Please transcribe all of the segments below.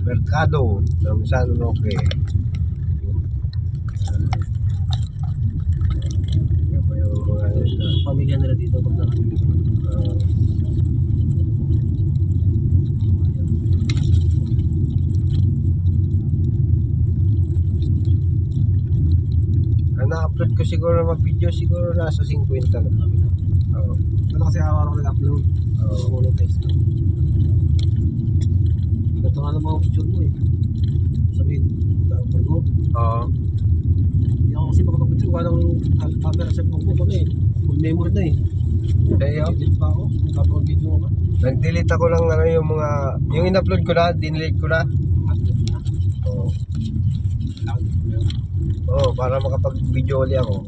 Merkado ng San Roque. Yan po yung mga pamilya nila dito pag nakakita. na-upload ko siguro ng mga video, siguro nasa 50 na. Oo. Ano kasi araw-araw nag-upload? Oo. Monetize na. Ito nga ng mga picture mo eh. Sabihin, dahil ko. Oo. Hindi ako kasi makapag-picture. Walang camera sa phone ko na eh. Full memory na eh. Kaya Delete pa ako. Kapag-video mo ba? nag-delete ako lang ano yung mga, yung in-upload ko na, dinelete ko na. Upload na. Oo. Kailangan ko na. Oo, para makapag-video ulit ako.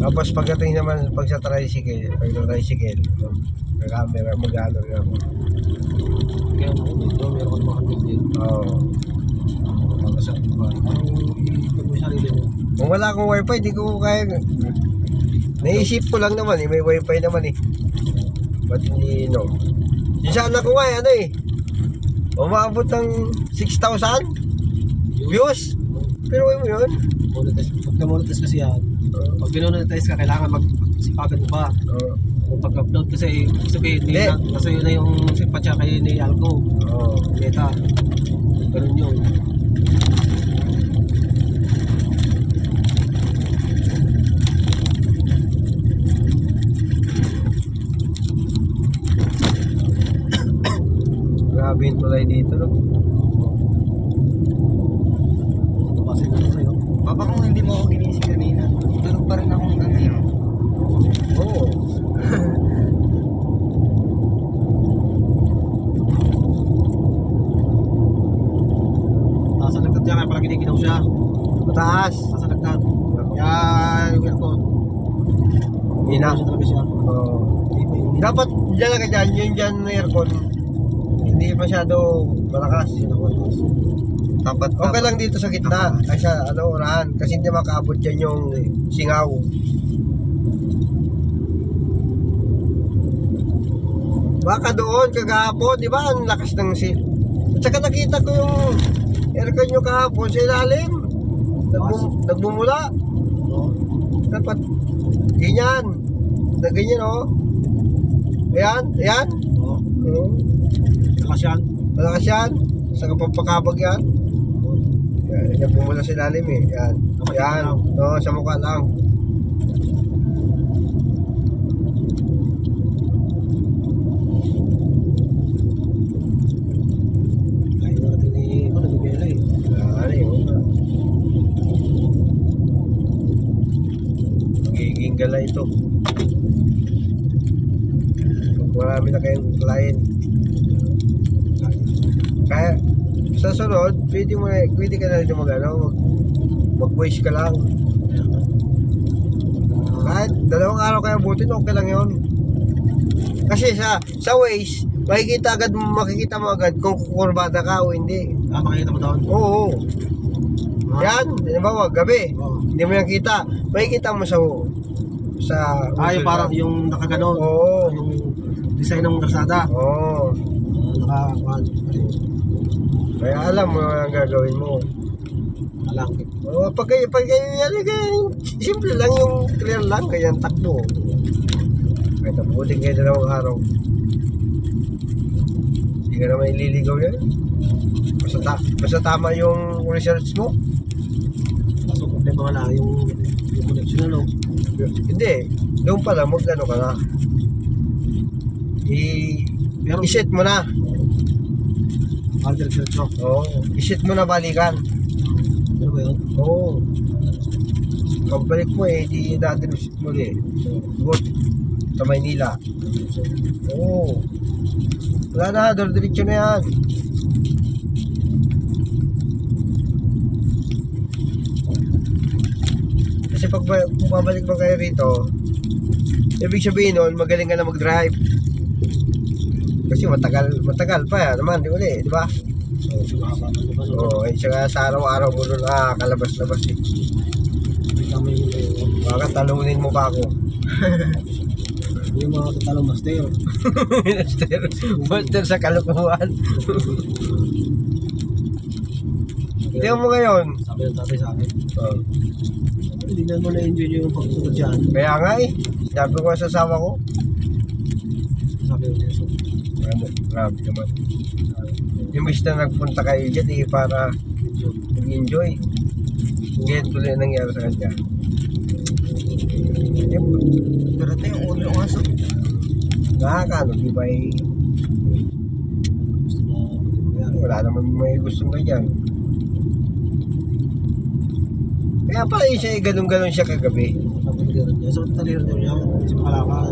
Tapos pagdating naman pag sa tricycle, camera mag-ano rin ako. Kaya ako dito, meron ko mga video. Oo. Kasi ba, ang i-put mo yung sarili mo. Kung wala akong wifi, di ko kaya. Naisip ko lang naman, may wifi naman eh. Ba't hindi, no? Yung sana ko nga, ano eh. Umabot ng 6,000 views. Pero mo yun? Monetize. Pag na-monetize kasi yan, pag binonetize ka, kailangan magsipagan mo pa. Kung pag-upload kasi, sabihin, nasa yun na yung simpatsya kayo ni Alco. Meta. Ganun yun. Grabe yung tulay dito, no? Ito kasi ganun sa'yo. Papa, kung hindi mo ako ginising kanina, tulog pa rin akong ano yun. Oo. Nasa lagkat niya, kaya pala giniginaw siya. Mataas. Nasa lagkat. Kaya yung aircon. Hina. Siya talaga siya. Oo. Hindi pa yung Dapat dyan lang ka dyan, yung dyan na aircon. Hindi masyado malakas. Dapat Okay lang dito sa gitna. Ay sa ano, unahan. Kasi hindi makaabot dyan yung singaw. Baka doon kagahapon, di ba? Ang lakas ng At saka nakita ko yung aircon nyo kahapon sa ilalim. Nagbumula. Dapat ganyan. Na ganyan, oh. Ayan, ayan. Oo. Oo. Malakas yan. Malakas yan. Sa kapapakabag yan. Yan, nagbumula sa ilalim eh. Yan. Yan. Oo, sa mukha lang. Kaya na natin ni Bella eh. Ano yun? Magiging gala ito. Marami na kayong client. Kaya sa sunod, pwede ka na rin mag-voice ka lang. Kahit 2 araw kaya butin, okay lang yun. Kasi sa Waze, makikita mo agad kung kukurbada ka o hindi. Makikita mo doon? Oo. Yan, halimbawa, gabi. Oo. Hindi mo yan kita. Makikita mo sa yung parang yung nakaganon. Oo. Yung design ng kalsada. Oo. Kaya alam mo ang gagawin mo. Alam. Pag simple lang yung clear lang, kaya takbo. Kaya tabutin kayo 2 araw. Hindi ka naman ililigaw yan. Basta tama yung research mo. Kaso problema wala yung connection ano. Hindi, doon pa lang mag-ano ka na. I-set mo na. Diretso. Oo, i-set mo na balikan. Ano ba yun? Oo. Pagbalik mo di natin i-set mo good. Sa Maynila. Oo. Wala na, diretso na yan. Kasi pag babalik mo kayo rito, ibig sabihin nun, magaling ka na mag-drive. Kasi matagal pa yan naman, di ba? So, makakapan mo ba? Oo, eh, saka sa araw-araw mo nun kalabas-labas eh. May kami Baka talunin mo pa ako. yung mga tatalong master. Master sa kalukuhan. Tingnan mo ngayon. Sabi ng tatay sa akin. Oh. Hindi na mo na-enjoy nyo yung pagpunta dyan. Kaya nga eh. Sabi ko sa asawa ko. Sabi ng Diyos. Grabe naman. Yung na nagpunta kayo dyan eh para mag-enjoy. Ganyan tuloy ang nangyari sa kanya. Pero ito yung ulo ng aso. Nakakano, di ba eh. Gusto na mangyari. Wala naman may gustong ganyan. Kaya pala siya eh, ganun-ganun siya kagabi. Taliran niya. So, taliran niya sa Palawan.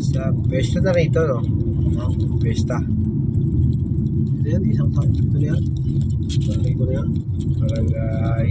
Sa pesta na rito, no? Pesta. Ito yan, isang taon. Ito na yan. Ito na yan. Barangay